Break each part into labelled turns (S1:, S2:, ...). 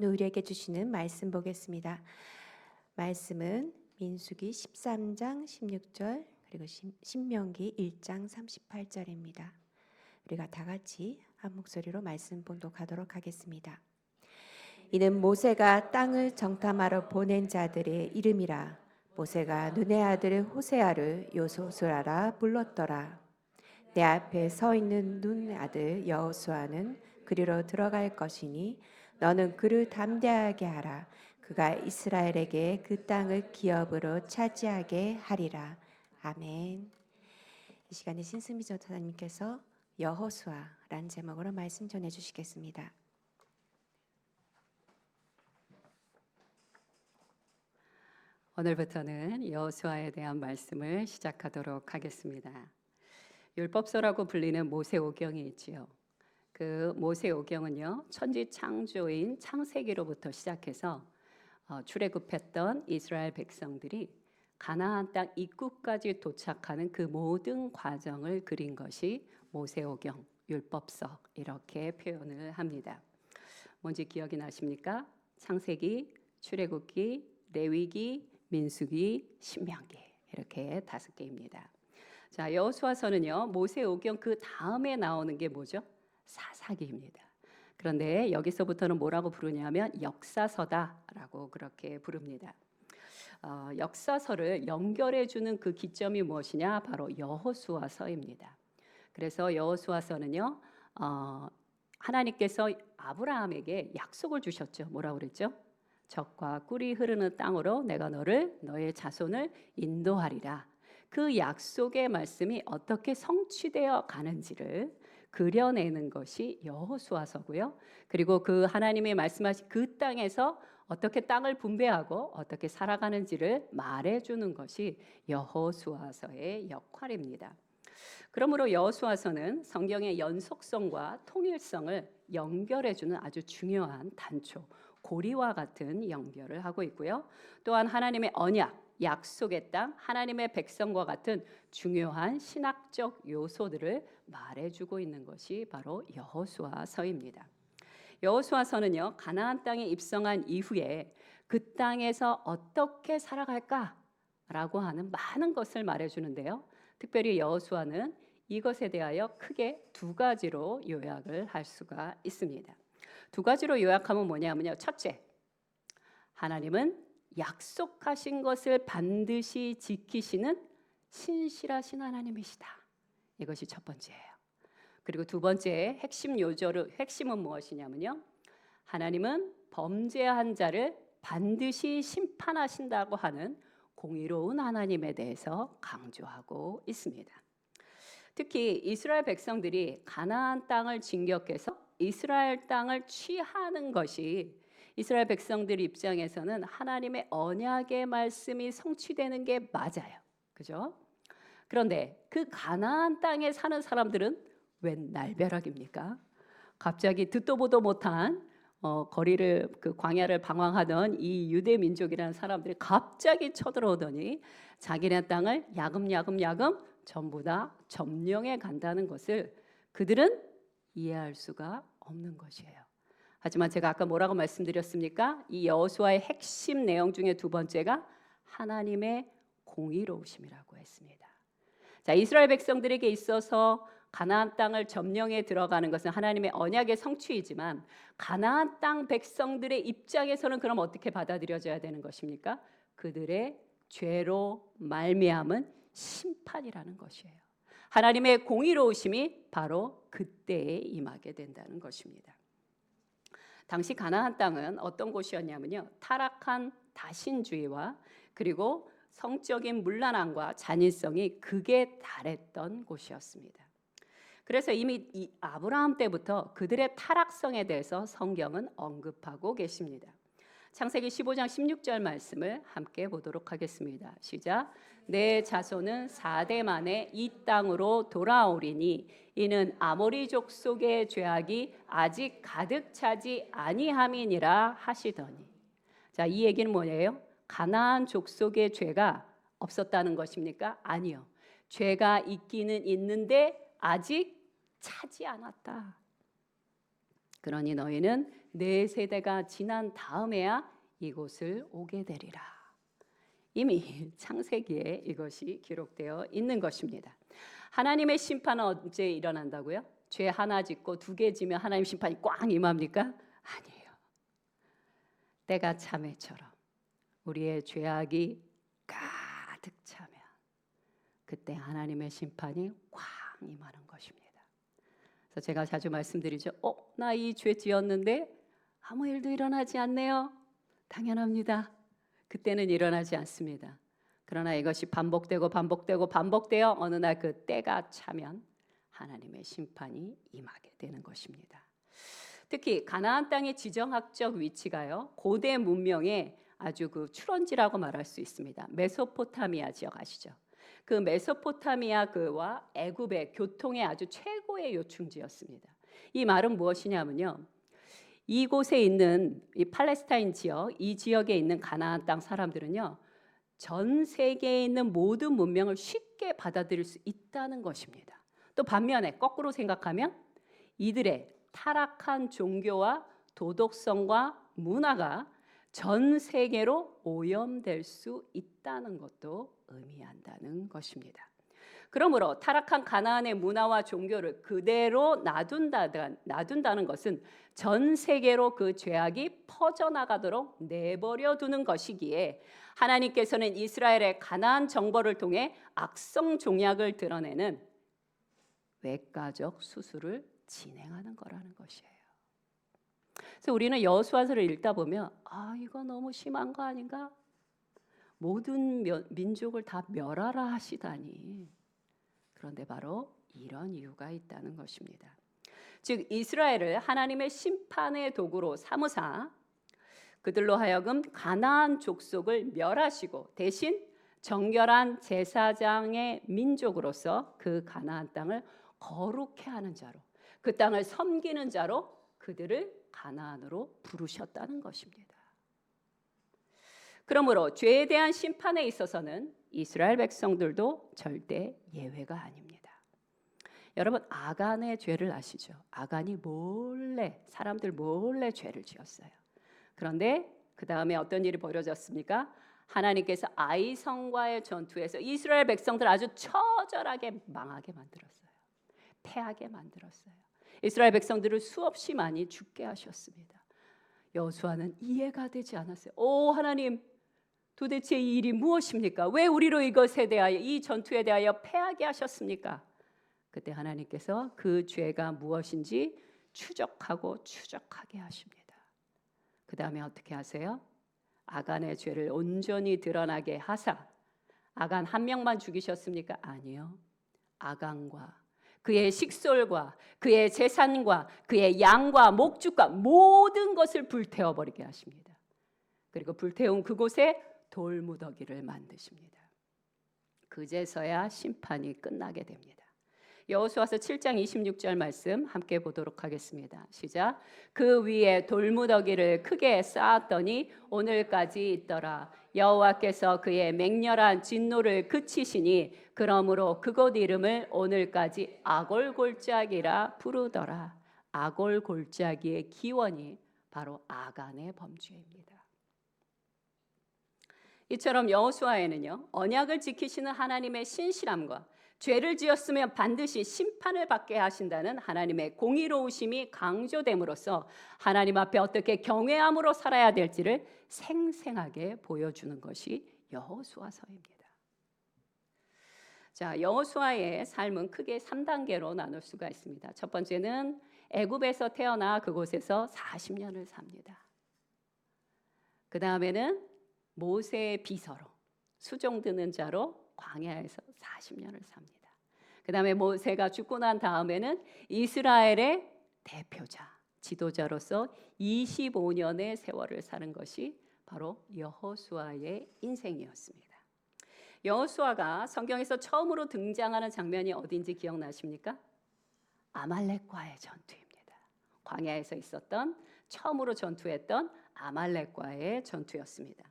S1: 오늘 우리에게 주시는 말씀 보겠습니다. 말씀은 민수기 13장 16절 그리고 신명기 1장 38절입니다. 우리가 다 같이 한 목소리로 말씀 봉독하도록 하겠습니다. 이는 모세가 땅을 정탐하러 보낸 자들의 이름이라. 모세가 눈의 아들 호세아를 요소수아라 불렀더라. 내 앞에 서 있는 눈의 아들 여호수아는 그리로 들어갈 것이니 너는 그를 담대하게 하라. 그가 이스라엘에게 그 땅을 기업으로 차지하게 하리라. 아멘. 이 시간에 신승미 전사님께서 여호수아라는 제목으로 말씀 전해 주시겠습니다.
S2: 오늘부터는 여호수아에 대한 말씀을 시작하도록 하겠습니다. 율법서라고 불리는 모세오경이 있지요. 그 모세오경은요, 천지 창조인 창세기로부터 시작해서 출애굽했던 이스라엘 백성들이 가나안 땅 입구까지 도착하는 그 모든 과정을 그린 것이 모세오경, 율법서 이렇게 표현을 합니다. 뭔지 기억이 나십니까? 창세기, 출애굽기, 레위기, 민수기, 신명기 이렇게 5개입니다. 자, 여호수아서는요, 모세오경 그 다음에 나오는 게 뭐죠? 사사기입니다. 그런데 여기서부터는 뭐라고 부르냐면 역사서다라고 그렇게 부릅니다. 역사서를 연결해주는 그 기점이 무엇이냐? 바로 여호수아서입니다. 그래서 여호수아서는요, 하나님께서 아브라함에게 약속을 주셨죠. 뭐라고 그랬죠? 적과 꿀이 흐르는 땅으로 내가 너의 자손을 인도하리라. 그 약속의 말씀이 어떻게 성취되어 가는지를 그려내는 것이 여호수아서고요. 그리고 그 하나님의 말씀하신 그 땅에서 어떻게 땅을 분배하고 어떻게 살아가는지를 말해주는 것이 여호수아서의 역할입니다. 그러므로 여호수아서는 성경의 연속성과 통일성을 연결해주는 아주 중요한 단초, 고리와 같은 연결을 하고 있고요. 또한 하나님의 언약, 약속의 땅, 하나님의 백성과 같은 중요한 신학적 요소들을 말해주고 있는 것이 바로 여호수아서입니다. 여호수아서는요, 가나안 땅에 입성한 이후에 그 땅에서 어떻게 살아갈까라고 하는 많은 것을 말해주는데요. 특별히 여호수아는 이것에 대하여 크게 2가지로 요약을 할 수가 있습니다. 2가지로 요약하면 뭐냐면요. 첫째, 하나님은 약속하신 것을 반드시 지키시는 신실하신 하나님이시다. 이것이 첫 번째예요. 그리고 2번째 핵심은 무엇이냐면요. 하나님은 범죄한 자를 반드시 심판하신다고 하는 공의로운 하나님에 대해서 강조하고 있습니다. 특히 이스라엘 백성들이 가나안 땅을 진격해서 이스라엘 땅을 취하는 것이 이스라엘 백성들 입장에서는 하나님의 언약의 말씀이 성취되는 게 맞아요. 그죠? 그런데 그 가나안 땅에 사는 사람들은 웬 날벼락입니까? 갑자기 듣도 보도 못한 거리를 그 광야를 방황하던 이 유대 민족이라는 사람들이 갑자기 쳐들어오더니 자기네 땅을 야금야금 전부 다 점령해 간다는 것을 그들은 이해할 수가 없는 것이에요. 하지만 제가 아까 뭐라고 말씀드렸습니까? 이 여호수아의 핵심 내용 중에 2번째가 하나님의 공의로우심이라고 했습니다. 자, 이스라엘 백성들에게 있어서 가나안 땅을 점령해 들어가는 것은 하나님의 언약의 성취이지만 가나안 땅 백성들의 입장에서는 그럼 어떻게 받아들여져야 되는 것입니까? 그들의 죄로 말미암은 심판이라는 것이에요. 하나님의 공의로우심이 바로 그때에 임하게 된다는 것입니다. 당시 가나안 땅은 어떤 곳이었냐면요. 타락한 다신주의와 그리고 성적인 문란함과 잔인성이 극에 달했던 곳이었습니다. 그래서 이미 이 아브라함 때부터 그들의 타락성에 대해서 성경은 언급하고 계십니다. 창세기 15장 16절 말씀을 함께 보도록 하겠습니다. 시작. 내 자손은 4대 만에 이 땅으로 돌아오리니 이는 아모리 족속의 죄악이 아직 가득 차지 아니함이니라 하시더니. 자, 이 얘기는 뭐예요? 가나안 족속의 죄가 없었다는 것입니까? 아니요. 죄가 있기는 있는데 아직 차지 않았다. 그러니 너희는 네 세대가 지난 다음에야 이곳을 오게 되리라. 이미 창세기에 이것이 기록되어 있는 것입니다. 하나님의 심판은 언제 일어난다고요? 죄 하나 짓고 두 개 지면 하나님 심판이 꽝 임합니까? 아니에요. 때가 참회처럼 우리의 죄악이 가득 차면 그때 하나님의 심판이 꽝 임하는 것입니다. 그래서 제가 자주 말씀드리죠. 나 이 죄 지었는데 아무 일도 일어나지 않네요. 당연합니다. 그때는 일어나지 않습니다. 그러나 이것이 반복되고 어느 날 그 때가 차면 하나님의 심판이 임하게 되는 것입니다. 특히 가나안 땅의 지정학적 위치가요, 고대 문명의 아주 그 출원지라고 말할 수 있습니다. 메소포타미아 지역 아시죠? 그 메소포타미아 그와 애굽의 교통의 아주 최고의 요충지였습니다. 이 말은 무엇이냐면요, 이곳에 있는 이 팔레스타인 지역, 이 지역에 있는 가나안 땅 사람들은요, 전 세계에 있는 모든 문명을 쉽게 받아들일 수 있다는 것입니다. 또 반면에 거꾸로 생각하면 이들의 타락한 종교와 도덕성과 문화가 전 세계로 오염될 수 있다는 것도 의미한다는 것입니다. 그러므로 타락한 가나안의 문화와 종교를 그대로 놔둔다는 것은 전 세계로 그 죄악이 퍼져나가도록 내버려 두는 것이기에 하나님께서는 이스라엘의 가나안 정벌을 통해 악성 종약을 드러내는 외과적 수술을 진행하는 거라는 것이에요. 그래서 우리는 여호수아서를 읽다 보면 이거 너무 심한 거 아닌가? 모든 민족을 다 멸하라 하시다니. 그런데 바로 이런 이유가 있다는 것입니다. 즉 이스라엘을 하나님의 심판의 도구로 삼으사 그들로 하여금 가나안 족속을 멸하시고 대신 정결한 제사장의 민족으로서 그 가나안 땅을 거룩해 하는 자로, 그 땅을 섬기는 자로 그들을 가나안으로 부르셨다는 것입니다. 그러므로 죄에 대한 심판에 있어서는 이스라엘 백성들도 절대 예외가 아닙니다. 여러분, 아간의 죄를 아시죠? 아간이 사람들 몰래 죄를 지었어요. 그런데 그 다음에 어떤 일이 벌어졌습니까? 하나님께서 아이성과의 전투에서 이스라엘 백성들 아주 처절하게 망하게 만들었어요. 패하게 만들었어요. 이스라엘 백성들을 수없이 많이 죽게 하셨습니다. 여호수아는 이해가 되지 않았어요. 하나님, 도대체 이 일이 무엇입니까? 왜 우리로 이것에 대하여, 이 전투에 대하여 패하게 하셨습니까? 그때 하나님께서 그 죄가 무엇인지 추적하게 하십니다. 그 다음에 어떻게 하세요? 아간의 죄를 온전히 드러나게 하사, 아간 한 명만 죽이셨습니까? 아니요. 아간과 그의 식솔과 그의 재산과 그의 양과 목축과 모든 것을 불태워버리게 하십니다. 그리고 불태운 그곳에 돌무더기를 만드십니다. 그제서야 심판이 끝나게 됩니다. 여호수아서 7장 26절 말씀 함께 보도록 하겠습니다. 시작. 그 위에 돌무더기를 크게 쌓았더니 오늘까지 있더라. 여호와께서 그의 맹렬한 진노를 그치시니 그러므로 그곳 이름을 오늘까지 아골골짜기라 부르더라. 아골골짜기의 기원이 바로 아간의 범죄입니다. 이처럼 여호수아에는요, 언약을 지키시는 하나님의 신실함과 죄를 지었으면 반드시 심판을 받게 하신다는 하나님의 공의로우심이 강조됨으로써 하나님 앞에 어떻게 경외함으로 살아야 될지를 생생하게 보여주는 것이 여호수아서입니다. 자, 여호수아의 삶은 크게 3단계로 나눌 수가 있습니다. 첫 번째는 애굽에서 태어나 그곳에서 40년을 삽니다. 그 다음에는 모세의 비서로 수종 드는 자로 광야에서 40년을 삽니다. 그 다음에 모세가 죽고 난 다음에는 이스라엘의 대표자, 지도자로서 25년의 세월을 사는 것이 바로 여호수아의 인생이었습니다. 여호수아가 성경에서 처음으로 등장하는 장면이 어딘지 기억나십니까? 아말렉과의 전투입니다. 광야에서 있었던 처음으로 전투했던 아말렉과의 전투였습니다.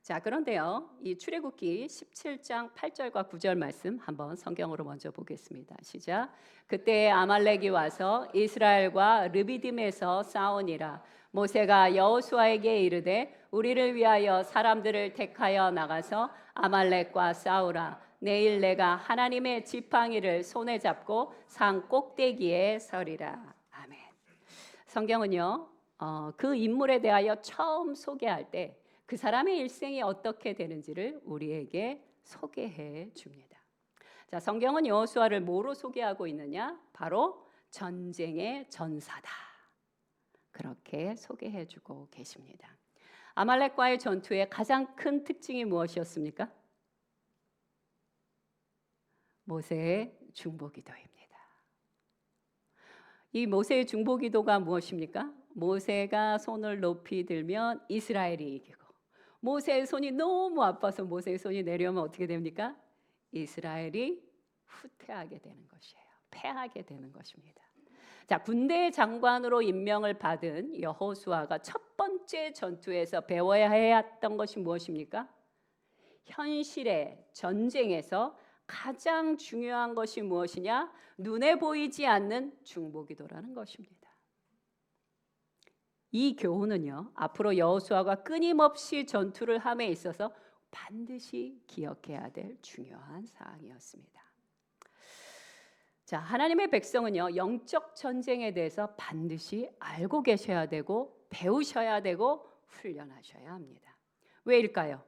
S2: 자, 그런데요. 이 출애굽기 17장 8절과 9절 말씀 한번 성경으로 먼저 보겠습니다. 시작. 그때 아말렉이 와서 이스라엘과 르비딤에서 싸우니라. 모세가 여호수아에게 이르되 우리를 위하여 사람들을 택하여 나가서 아말렉과 싸우라. 내일 내가 하나님의 지팡이를 손에 잡고 산 꼭대기에 서리라. 아멘. 성경은요. 그 인물에 대하여 처음 소개할 때 그 사람의 일생이 어떻게 되는지를 우리에게 소개해 줍니다. 자, 성경은 여호수아를 뭐로 소개하고 있느냐? 바로 전쟁의 전사다. 그렇게 소개해 주고 계십니다. 아말렉과의 전투의 가장 큰 특징이 무엇이었습니까? 모세의 중보기도입니다. 이 모세의 중보기도가 무엇입니까? 모세가 손을 높이 들면 이스라엘이 이기고, 모세의 손이 너무 아파서 모세의 손이 내려오면 어떻게 됩니까? 이스라엘이 후퇴하게 되는 것이에요. 패하게 되는 것입니다. 자, 군대 장관으로 임명을 받은 여호수아가 첫 번째 전투에서 배워야 했던 것이 무엇입니까? 현실의 전쟁에서 가장 중요한 것이 무엇이냐? 눈에 보이지 않는 중보기도라는 것입니다. 이 교훈은요, 앞으로 여호수아가 끊임없이 전투를 함에 있어서 반드시 기억해야 될 중요한 사항이었습니다. 자, 하나님의 백성은요, 영적 전쟁에 대해서 반드시 알고 계셔야 되고 배우셔야 되고 훈련하셔야 합니다. 왜일까요?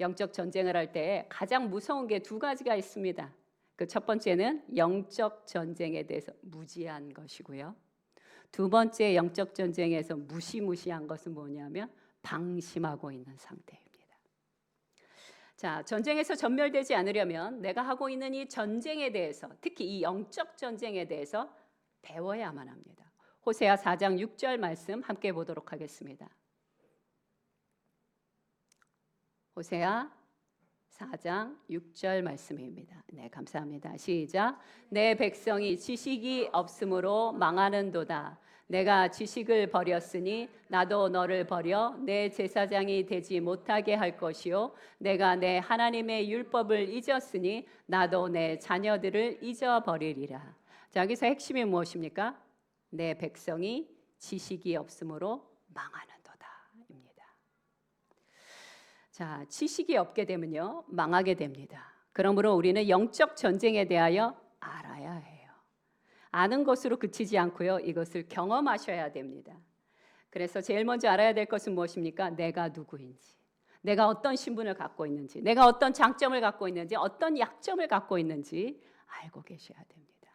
S2: 영적 전쟁을 할 때 가장 무서운 게 두 가지가 있습니다. 그 첫 번째는 영적 전쟁에 대해서 무지한 것이고요. 두 번째 영적 전쟁에서 무시무시한 것은 뭐냐면 방심하고 있는 상태입니다. 자, 전쟁에서 전멸되지 않으려면 내가 하고 있는 이 전쟁에 대해서, 특히 이 영적 전쟁에 대해서 배워야만 합니다. 호세아 4장 6절 말씀 함께 보도록 하겠습니다. 호세아 4장 6절 말씀입니다. 네, 감사합니다. 시작. 내 백성이 지식이 없으므로 망하는도다. 내가 지식을 버렸으니 나도 너를 버려 내 제사장이 되지 못하게 할 것이요 내가 내 하나님의 율법을 잊었으니 나도 내 자녀들을 잊어버리리라. 자, 여기서 핵심이 무엇입니까? 내 백성이 지식이 없으므로 망하는도다입니다. 자, 지식이 없게 되면요, 망하게 됩니다. 그러므로 우리는 영적 전쟁에 대하여 알아야 해요. 아는 것으로 그치지 않고요, 이것을 경험하셔야 됩니다. 그래서 제일 먼저 알아야 될 것은 무엇입니까? 내가 누구인지, 내가 어떤 신분을 갖고 있는지, 내가 어떤 장점을 갖고 있는지, 어떤 약점을 갖고 있는지 알고 계셔야 됩니다.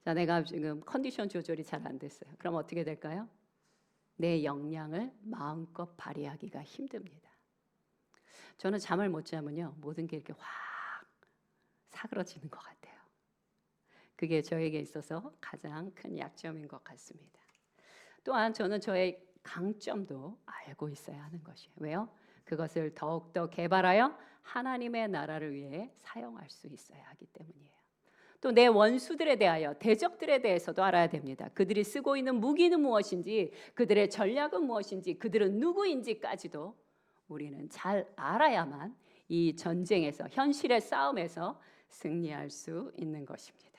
S2: 자, 내가 지금 컨디션 조절이 잘 안 됐어요. 그럼 어떻게 될까요? 내 역량을 마음껏 발휘하기가 힘듭니다. 저는 잠을 못 자면요, 모든 게 이렇게 확 사그러지는 것 같아요. 그게 저에게 있어서 가장 큰 약점인 것 같습니다. 또한 저는 저의 강점도 알고 있어야 하는 것이에요. 왜요? 그것을 더욱더 개발하여 하나님의 나라를 위해 사용할 수 있어야 하기 때문이에요. 또 내 원수들에 대하여, 대적들에 대해서도 알아야 됩니다. 그들이 쓰고 있는 무기는 무엇인지, 그들의 전략은 무엇인지, 그들은 누구인지까지도 우리는 잘 알아야만 이 전쟁에서, 현실의 싸움에서 승리할 수 있는 것입니다.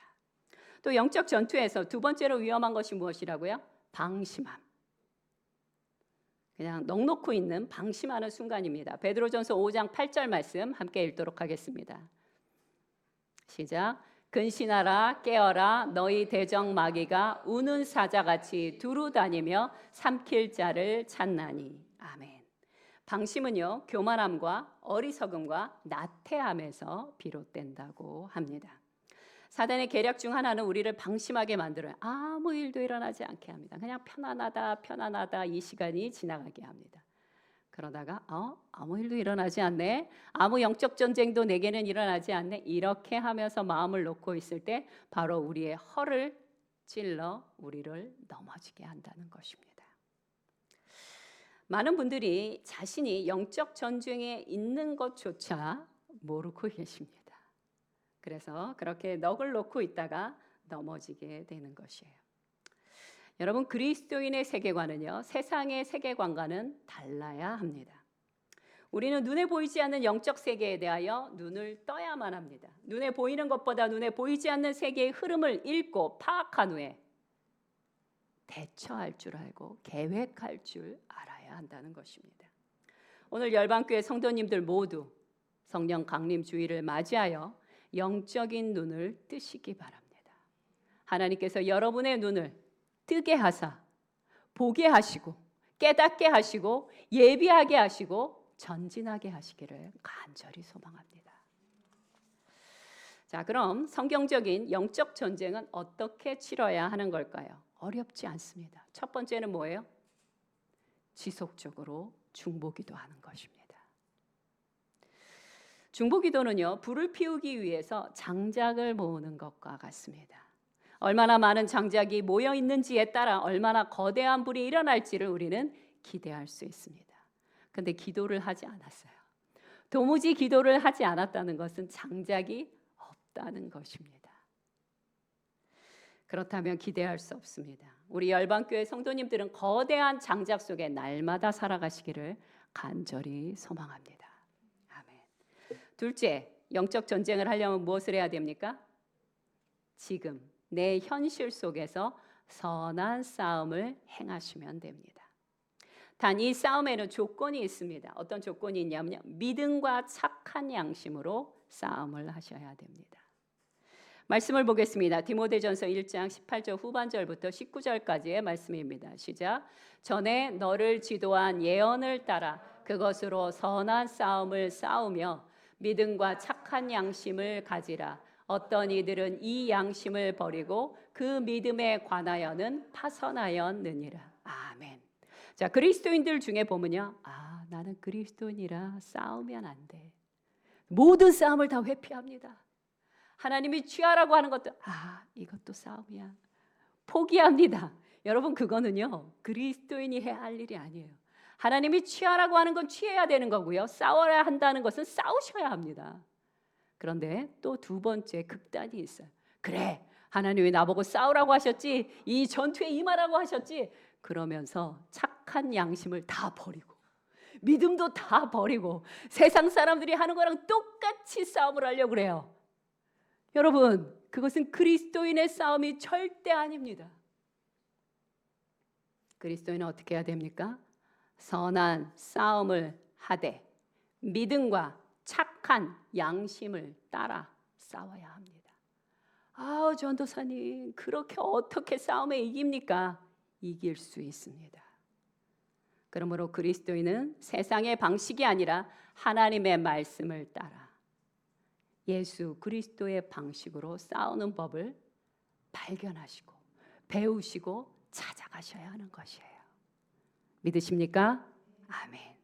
S2: 또 영적 전투에서 두 번째로 위험한 것이 무엇이라고요? 방심함. 그냥 넋놓고 있는 방심하는 순간입니다. 베드로전서 5장 8절 말씀 함께 읽도록 하겠습니다. 시작. 근신하라, 깨어라, 너희 대적 마귀가 우는 사자같이 두루 다니며 삼킬 자를 찾나니. 아멘. 방심은요, 교만함과 어리석음과 나태함에서 비롯된다고 합니다. 사단의 계략 중 하나는 우리를 방심하게 만들어요. 아무 일도 일어나지 않게 합니다. 그냥 편안하다 이 시간이 지나가게 합니다. 그러다가 아무 일도 일어나지 않네, 아무 영적 전쟁도 내게는 일어나지 않네, 이렇게 하면서 마음을 놓고 있을 때 바로 우리의 허를 찔러 우리를 넘어지게 한다는 것입니다. 많은 분들이 자신이 영적 전쟁에 있는 것조차 모르고 계십니다. 그래서 그렇게 넋을 놓고 있다가 넘어지게 되는 것이에요. 여러분, 그리스도인의 세계관은요, 세상의 세계관과는 달라야 합니다. 우리는 눈에 보이지 않는 영적 세계에 대하여 눈을 떠야만 합니다. 눈에 보이는 것보다 눈에 보이지 않는 세계의 흐름을 읽고 파악한 후에 대처할 줄 알고 계획할 줄 알아야 한다는 것입니다. 오늘 열방교회 성도님들 모두 성령 강림 주일을 맞이하여 영적인 눈을 뜨시기 바랍니다. 하나님께서 여러분의 눈을 뜨게 하사 보게 하시고 깨닫게 하시고 예비하게 하시고 전진하게 하시기를 간절히 소망합니다. 자, 그럼 성경적인 영적 전쟁은 어떻게 치러야 하는 걸까요? 어렵지 않습니다. 첫 번째는 뭐예요? 지속적으로 중보기도하는 것입니다. 중보기도는요, 불을 피우기 위해서 장작을 모으는 것과 같습니다. 얼마나 많은 장작이 모여 있는지에 따라 얼마나 거대한 불이 일어날지를 우리는 기대할 수 있습니다. 근데 기도를 하지 않았어요. 도무지 기도를 하지 않았다는 것은 장작이 없다는 것입니다. 그렇다면 기대할 수 없습니다. 우리 열방교회 성도님들은 거대한 장작 속에 날마다 살아가시기를 간절히 소망합니다. 아멘. 둘째, 영적 전쟁을 하려면 무엇을 해야 됩니까? 지금 내 현실 속에서 선한 싸움을 행하시면 됩니다. 단 이 싸움에는 조건이 있습니다. 어떤 조건이 있냐면요, 믿음과 착한 양심으로 싸움을 하셔야 됩니다. 말씀을 보겠습니다. 디모데전서 1장 18절 후반절부터 19절까지의 말씀입니다. 시작. 전에 너를 지도한 예언을 따라 그것으로 선한 싸움을 싸우며 믿음과 착한 양심을 가지라. 어떤 이들은 이 양심을 버리고 그 믿음에 관하여는 파선하였느니라. 아멘. 자, 그리스도인들 중에 보면요, 나는 그리스도인이라 싸우면 안 돼. 모든 싸움을 다 회피합니다. 하나님이 취하라고 하는 것도 이것도 싸움이야. 포기합니다. 여러분, 그거는요, 그리스도인이 해야 할 일이 아니에요. 하나님이 취하라고 하는 건 취해야 되는 거고요, 싸워야 한다는 것은 싸우셔야 합니다. 그런데 또 두 번째 극단이 있어요. 그래, 하나님이 나보고 싸우라고 하셨지, 이 전투에 임하라고 하셨지, 그러면서 착한 양심을 다 버리고 믿음도 다 버리고 세상 사람들이 하는 거랑 똑같이 싸움을 하려고 그래요. 여러분, 그것은 그리스도인의 싸움이 절대 아닙니다. 그리스도인은 어떻게 해야 됩니까? 선한 싸움을 하되 믿음과 착한 양심을 따라 싸워야 합니다. 전도사님, 그렇게 어떻게 싸움에 이깁니까? 이길 수 있습니다. 그러므로 그리스도인은 세상의 방식이 아니라 하나님의 말씀을 따라 예수 그리스도의 방식으로 싸우는 법을 발견하시고 배우시고 찾아가셔야 하는 것이에요. 믿으십니까? 아멘.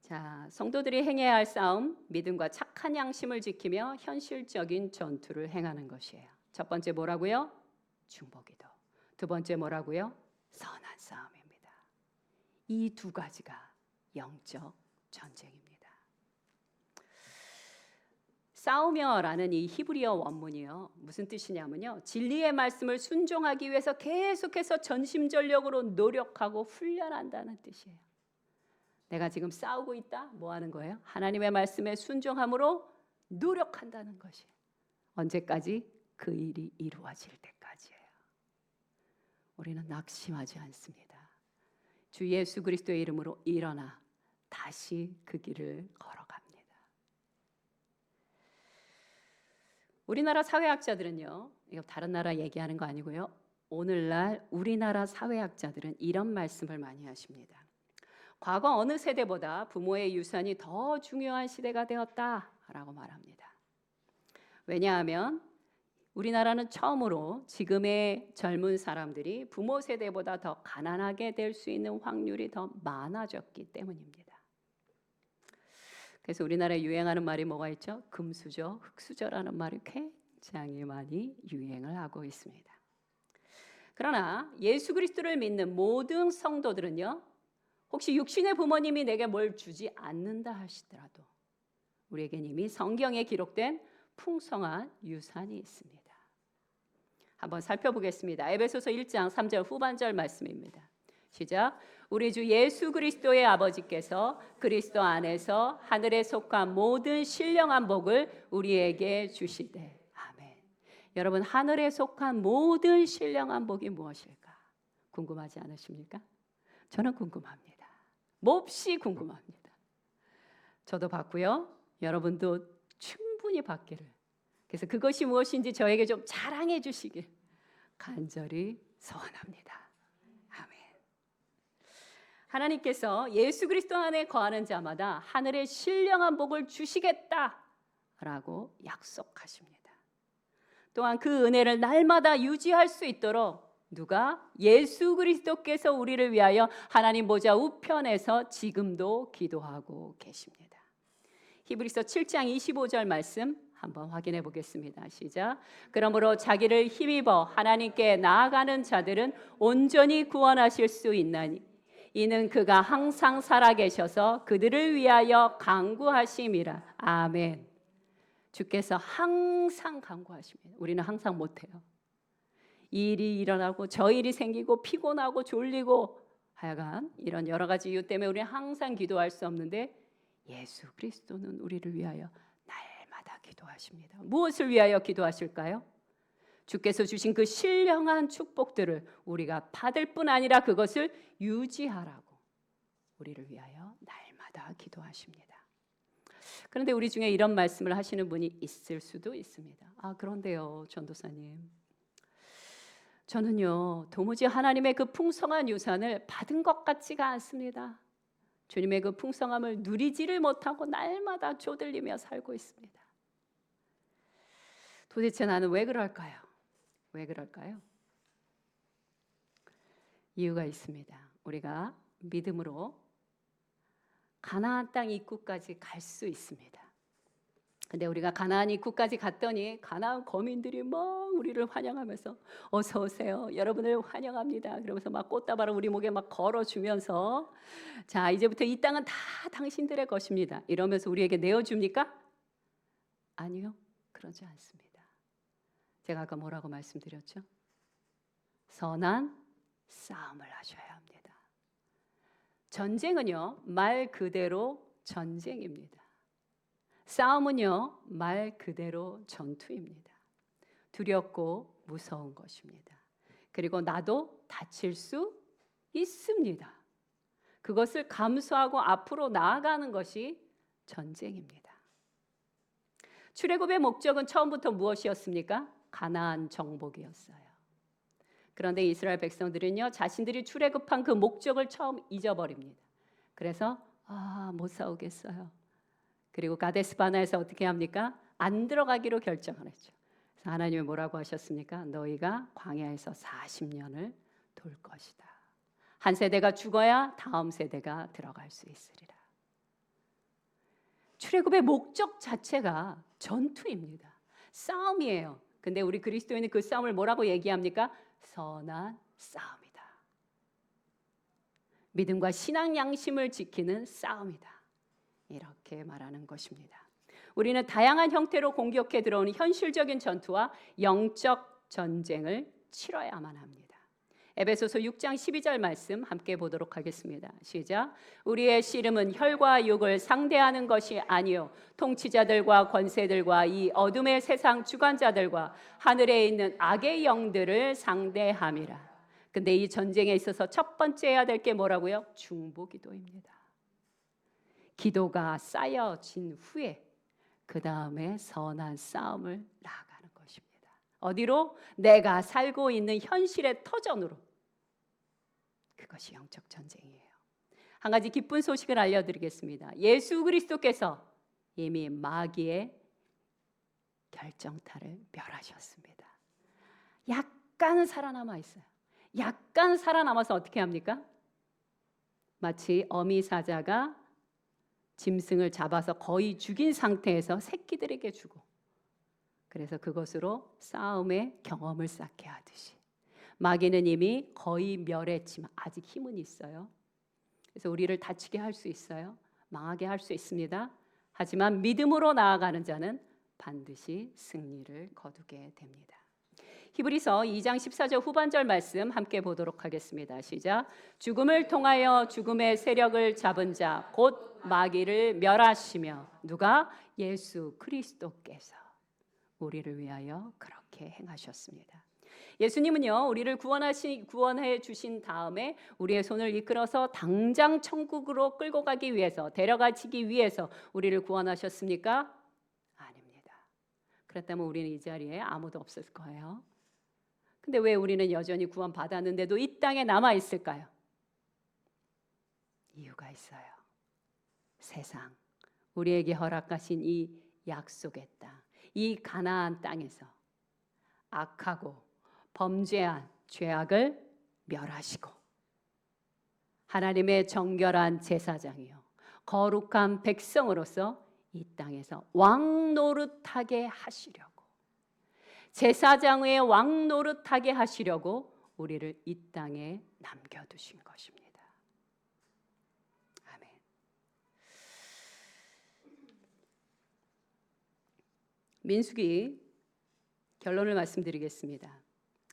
S2: 자, 성도들이 행해야 할 싸움, 믿음과 착한 양심을 지키며 현실적인 전투를 행하는 것이에요. 첫 번째 뭐라고요? 중보기도. 두 번째 뭐라고요? 선한 싸움입니다. 이 두 가지가 영적 전쟁입니다. 싸우며라는 이 히브리어 원문이요, 무슨 뜻이냐면요, 진리의 말씀을 순종하기 위해서 계속해서 전심전력으로 노력하고 훈련한다는 뜻이에요. 내가 지금 싸우고 있다? 뭐 하는 거예요? 하나님의 말씀에 순종함으로 노력한다는 것이에요. 언제까지? 그 일이 이루어질 때까지예요. 우리는 낙심하지 않습니다. 주 예수 그리스도의 이름으로 일어나 다시 그 길을 걸어갑니다. 우리나라 사회학자들은요, 이거 다른 나라 얘기하는 거 아니고요, 오늘날 우리나라 사회학자들은 이런 말씀을 많이 하십니다. 과거 어느 세대보다 부모의 유산이 더 중요한 시대가 되었다라고 말합니다. 왜냐하면 우리나라는 처음으로 지금의 젊은 사람들이 부모 세대보다 더 가난하게 될 수 있는 확률이 더 많아졌기 때문입니다. 그래서 우리나라에 유행하는 말이 뭐가 있죠? 금수저, 흙수저라는 말이 굉장히 많이 유행을 하고 있습니다. 그러나 예수 그리스도를 믿는 모든 성도들은요, 혹시 육신의 부모님이 내게 뭘 주지 않는다 하시더라도 우리에겐 이미 성경에 기록된 풍성한 유산이 있습니다. 한번 살펴보겠습니다. 에베소서 1장 3절 후반절 말씀입니다. 시작. 우리 주 예수 그리스도의 아버지께서 그리스도 안에서 하늘에 속한 모든 신령한 복을 우리에게 주시되. 아멘. 여러분, 하늘에 속한 모든 신령한 복이 무엇일까? 궁금하지 않으십니까? 저는 궁금합니다. 몹시 궁금합니다. 저도 받고요. 여러분도 충분히 받기를. 그래서 그것이 무엇인지 저에게 좀 자랑해 주시길 간절히 소원합니다. 아멘. 하나님께서 예수 그리스도 안에 거하는 자마다 하늘의 신령한 복을 주시겠다라고 약속하십니다. 또한 그 은혜를 날마다 유지할 수 있도록 누가? 예수 그리스도께서 우리를 위하여 하나님 보좌 우편에서 지금도 기도하고 계십니다. 히브리서 7장 25절 말씀 한번 확인해 보겠습니다. 시작. 그러므로 자기를 힘입어 하나님께 나아가는 자들은 온전히 구원하실 수 있나니 이는 그가 항상 살아계셔서 그들을 위하여 간구하심이라. 아멘. 주께서 항상 간구하십니다. 우리는 항상 못해요. 이 일이 일어나고 저 일이 생기고 피곤하고 졸리고 하여간 이런 여러 가지 이유 때문에 우리는 항상 기도할 수 없는데 예수 그리스도는 우리를 위하여 날마다 기도하십니다. 무엇을 위하여 기도하실까요? 주께서 주신 그 신령한 축복들을 우리가 받을 뿐 아니라 그것을 유지하라고 우리를 위하여 날마다 기도하십니다. 그런데 우리 중에 이런 말씀을 하시는 분이 있을 수도 있습니다. 그런데요, 전도사님, 저는요 도무지 하나님의 그 풍성한 유산을 받은 것 같지가 않습니다. 주님의 그 풍성함을 누리지를 못하고 날마다 쪼들리며 살고 있습니다. 도대체 나는 왜 그럴까요? 왜 그럴까요? 이유가 있습니다. 우리가 믿음으로 가나안 땅 입구까지 갈 수 있습니다. 근데 우리가 가나안 입구까지 갔더니 가나안 거민들이 막 우리를 환영하면서 어서 오세요. 여러분을 환영합니다. 그러면서 막 꽃다발을 우리 목에 막 걸어주면서 자, 이제부터 이 땅은 다 당신들의 것입니다. 이러면서 우리에게 내어줍니까? 아니요. 그러지 않습니다. 제가 아까 뭐라고 말씀드렸죠? 선한 싸움을 하셔야 합니다. 전쟁은요, 말 그대로 전쟁입니다. 싸움은요, 말 그대로 전투입니다. 두렵고 무서운 것입니다. 그리고 나도 다칠 수 있습니다. 그것을 감수하고 앞으로 나아가는 것이 전쟁입니다. 출애굽의 목적은 처음부터 무엇이었습니까? 가나안 정복이었어요. 그런데 이스라엘 백성들은요, 자신들이 출애굽한 그 목적을 처음 잊어버립니다. 그래서 못 싸우겠어요. 그리고 가데스 바네아에서 어떻게 합니까? 안 들어가기로 결정을 했죠. 그래서 하나님이 뭐라고 하셨습니까? 너희가 광야에서 40년을 돌 것이다. 한 세대가 죽어야 다음 세대가 들어갈 수 있으리라. 출애굽의 목적 자체가 전투입니다. 싸움이에요. 근데 우리 그리스도인은 그 싸움을 뭐라고 얘기합니까? 선한 싸움이다. 믿음과 신앙 양심을 지키는 싸움이다. 이렇게 말하는 것입니다. 우리는 다양한 형태로 공격해 들어오는 현실적인 전투와 영적 전쟁을 치러야만 합니다. 에베소서 6장 12절 말씀 함께 보도록 하겠습니다. 시작. 우리의 씨름은 혈과 육을 상대하는 것이 아니요 통치자들과 권세들과 이 어둠의 세상 주관자들과 하늘에 있는 악의 영들을 상대함이라. 근데 이 전쟁에 있어서 첫 번째 해야 될 게 뭐라고요? 중보기도입니다. 기도가 쌓여진 후에 그 다음에 선한 싸움을 나아가는 것입니다. 어디로? 내가 살고 있는 현실의 터전으로. 그것이 영적 전쟁이에요. 한 가지 기쁜 소식을 알려드리겠습니다. 예수 그리스도께서 이미 마귀의 결정타를 멸하셨습니다. 약간은 살아남아 있어요. 약간 살아남아서 어떻게 합니까? 마치 어미 사자가 짐승을 잡아서 거의 죽인 상태에서 새끼들에게 주고, 그래서 그것으로 싸움의 경험을 쌓게 하듯이 마귀는 이미 거의 멸했지만 아직 힘은 있어요. 그래서 우리를 다치게 할 수 있어요. 망하게 할 수 있습니다. 하지만 믿음으로 나아가는 자는 반드시 승리를 거두게 됩니다. 히브리서 2장 14절 후반절 말씀 함께 보도록 하겠습니다. 시작. 죽음을 통하여 죽음의 세력을 잡은 자 곧 마귀를 멸하시며 누가? 예수 그리스도께서 우리를 위하여 그렇게 행하셨습니다. 예수님은요, 우리를 구원해 주신 다음에 우리의 손을 이끌어서 당장 천국으로 끌고 가기 위해서, 데려가시기 위해서 우리를 구원하셨습니까? 아닙니다. 그렇다면 우리는 이 자리에 아무도 없을 거예요. 근데 왜 우리는 여전히 구원받았는데도 이 땅에 남아 있을까요? 이유가 있어요. 세상, 우리에게 허락하신 이 약속의 땅, 이 가나안 땅에서 악하고 범죄한 죄악을 멸하시고 하나님의 정결한 제사장이요 거룩한 백성으로서 이 땅에서 왕 노릇하게 하시려고, 제사장의 왕 노릇하게 하시려고 우리를 이 땅에 남겨두신 것입니다. 아멘. 민수기 결론을 말씀드리겠습니다.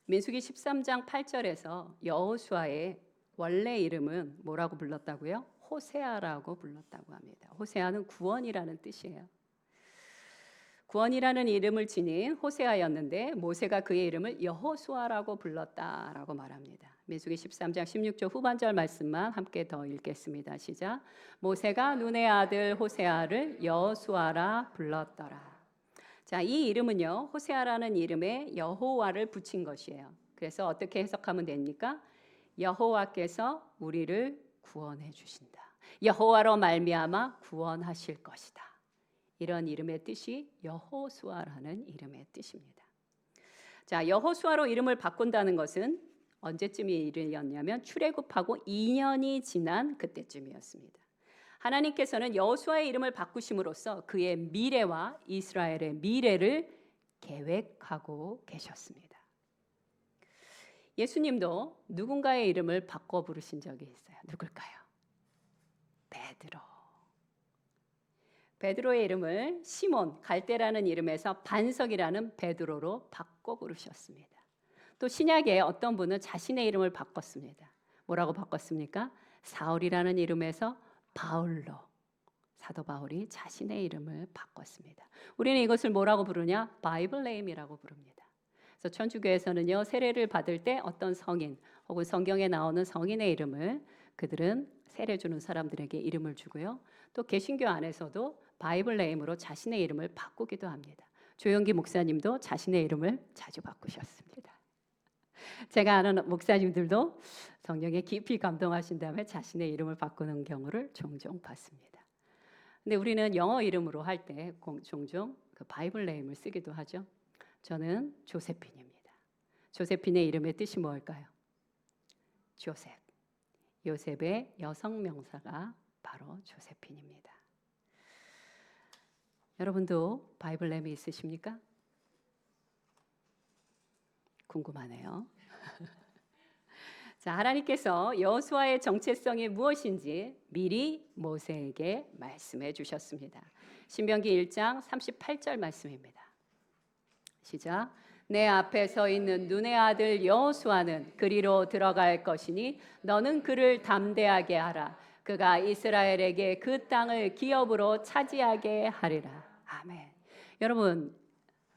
S2: 민수기 13장 8절에서 여호수아의 원래 이름은 뭐라고 불렀다고요? 호세아라고 불렀다고 합니다. 호세아는 구원이라는 뜻이에요. 구원이라는 이름을 지닌 호세아였는데 모세가 그의 이름을 여호수아라고 불렀다라고 말합니다. 민수기 13장 16절 후반절 말씀만 함께 더 읽겠습니다. 시작. 모세가 눈의 아들 호세아를 여호수아라 불렀더라. 자, 이 이름은요, 호세아라는 이름에 여호와를 붙인 것이에요. 그래서 어떻게 해석하면 됩니까? 여호와께서 우리를 구원해 주신다. 여호와로 말미암아 구원하실 것이다. 이런 이름의 뜻이 여호수아라는 이름의 뜻입니다. 자, 여호수아로 이름을 바꾼다는 것은 언제쯤의 일이었냐면 출애굽하고 2년이 지난 그때쯤이었습니다. 하나님께서는 여호수아의 이름을 바꾸심으로써 그의 미래와 이스라엘의 미래를 계획하고 계셨습니다. 예수님도 누군가의 이름을 바꿔 부르신 적이 있어요. 누굴까요? 베드로. 베드로의 이름을 시몬, 갈대라는 이름에서 반석이라는 베드로로 바꿔 부르셨습니다. 또 신약에 어떤 분은 자신의 이름을 바꿨습니다. 뭐라고 바꿨습니까? 사울이라는 이름에서 바울로, 사도 바울이 자신의 이름을 바꿨습니다. 우리는 이것을 뭐라고 부르냐? 바이블 네임이라고 부릅니다. 그래서 천주교에서는요, 세례를 받을 때 어떤 성인 혹은 성경에 나오는 성인의 이름을 그들은 세례 주는 사람들에게 이름을 주고요. 또 개신교 안에서도 바이블 네임으로 자신의 이름을 바꾸기도 합니다. 조영기 목사님도 자신의 이름을 자주 바꾸셨습니다. 제가 아는 목사님들도 성령에 깊이 감동하신 다음에 자신의 이름을 바꾸는 경우를 종종 봤습니다. 근데 우리는 영어 이름으로 할 때 종종 그 바이블 네임을 쓰기도 하죠. 저는 조세핀입니다. 조세핀의 이름의 뜻이 뭘까요? 조셉. 요셉의 여성 명사가 바로 조세핀입니다. 여러분도 바이블 네임이 있으십니까? 궁금하네요. 자, 하나님께서 여호수아의 정체성이 무엇인지 미리 모세에게 말씀해 주셨습니다. 신명기 1장 38절 말씀입니다. 시작. 내 앞에 서 있는 눈의 아들 여호수아는 그리로 들어갈 것이니 너는 그를 담대하게 하라. 그가 이스라엘에게 그 땅을 기업으로 차지하게 하리라. 아멘. 여러분,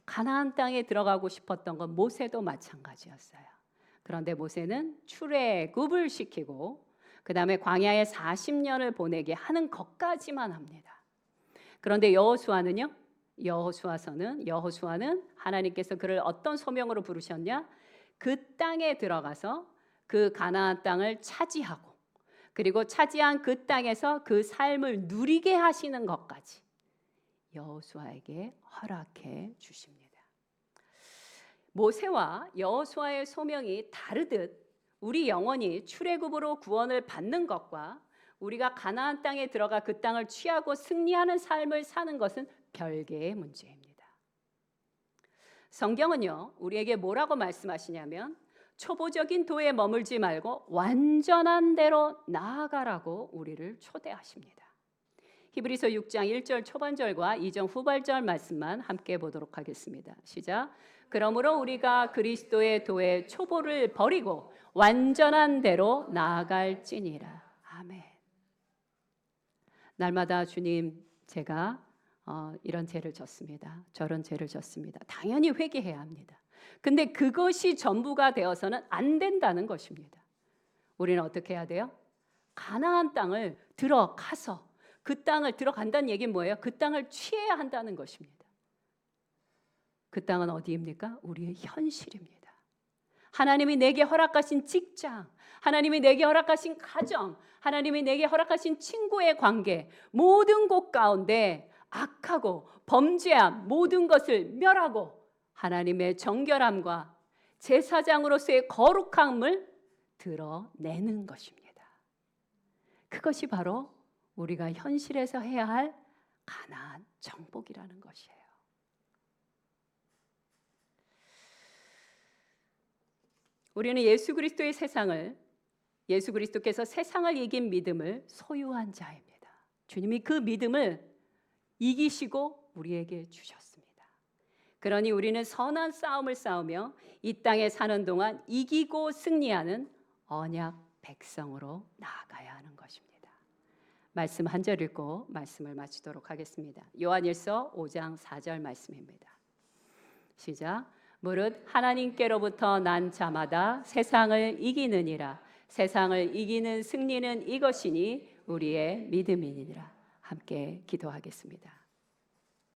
S2: 가나안 땅에 들어가고 싶었던 건 모세도 마찬가지였어요. 그런데 모세는 출애굽을 시키고 그 다음에 광야에 40년을 보내게 하는 것까지만 합니다. 그런데 여호수아는 하나님께서 그를 어떤 소명으로 부르셨냐? 그 땅에 들어가서 그 가나안 땅을 차지하고 그리고 차지한 그 땅에서 그 삶을 누리게 하시는 것까지 여호수아에게 허락해 주십니다. 모세와 여호수아의 소명이 다르듯 우리 영혼이 출애굽으로 구원을 받는 것과 우리가 가나안 땅에 들어가 그 땅을 취하고 승리하는 삶을 사는 것은 별개의 문제입니다. 성경은요, 우리에게 뭐라고 말씀하시냐면 초보적인 도에 머물지 말고 완전한 대로 나아가라고 우리를 초대하십니다. 히브리서 6장 1절 초반절과 2장 후반절 말씀만 함께 보도록 하겠습니다. 시작. 그러므로 우리가 그리스도의 도의 초보를 버리고 완전한 대로 나아갈지니라. 아멘. 날마다 주님, 제가 이런 죄를 졌습니다. 저런 죄를 졌습니다. 당연히 회개해야 합니다. 근데 그것이 전부가 되어서는 안 된다는 것입니다. 우리는 어떻게 해야 돼요? 가나안 땅을 들어가서, 그 땅을 들어간다는 얘기는 뭐예요? 그 땅을 취해야 한다는 것입니다. 그 땅은 어디입니까? 우리의 현실입니다. 하나님이 내게 허락하신 직장, 하나님이 내게 허락하신 가정, 하나님이 내게 허락하신 친구의 관계, 모든 곳 가운데 악하고 범죄함 모든 것을 멸하고 하나님의 정결함과 제사장으로서의 거룩함을 드러내는 것입니다. 그것이 바로 우리가 현실에서 해야 할 가나안 정복이라는 것이에요. 우리는 예수 그리스도께서 세상을 이긴 믿음을 소유한 자입니다. 주님이 그 믿음을 이기시고 우리에게 주셨습니다. 그러니 우리는 선한 싸움을 싸우며 이 땅에 사는 동안 이기고 승리하는 언약 백성으로 나아가야 하는 것입니다. 말씀 한 절 읽고 말씀을 마치도록 하겠습니다. 요한일서 5장 4절 말씀입니다. 시작. 무릇 하나님께로부터 난 자마다 세상을 이기느니라. 세상을 이기는 승리는 이것이니 우리의 믿음이니라. 함께 기도하겠습니다.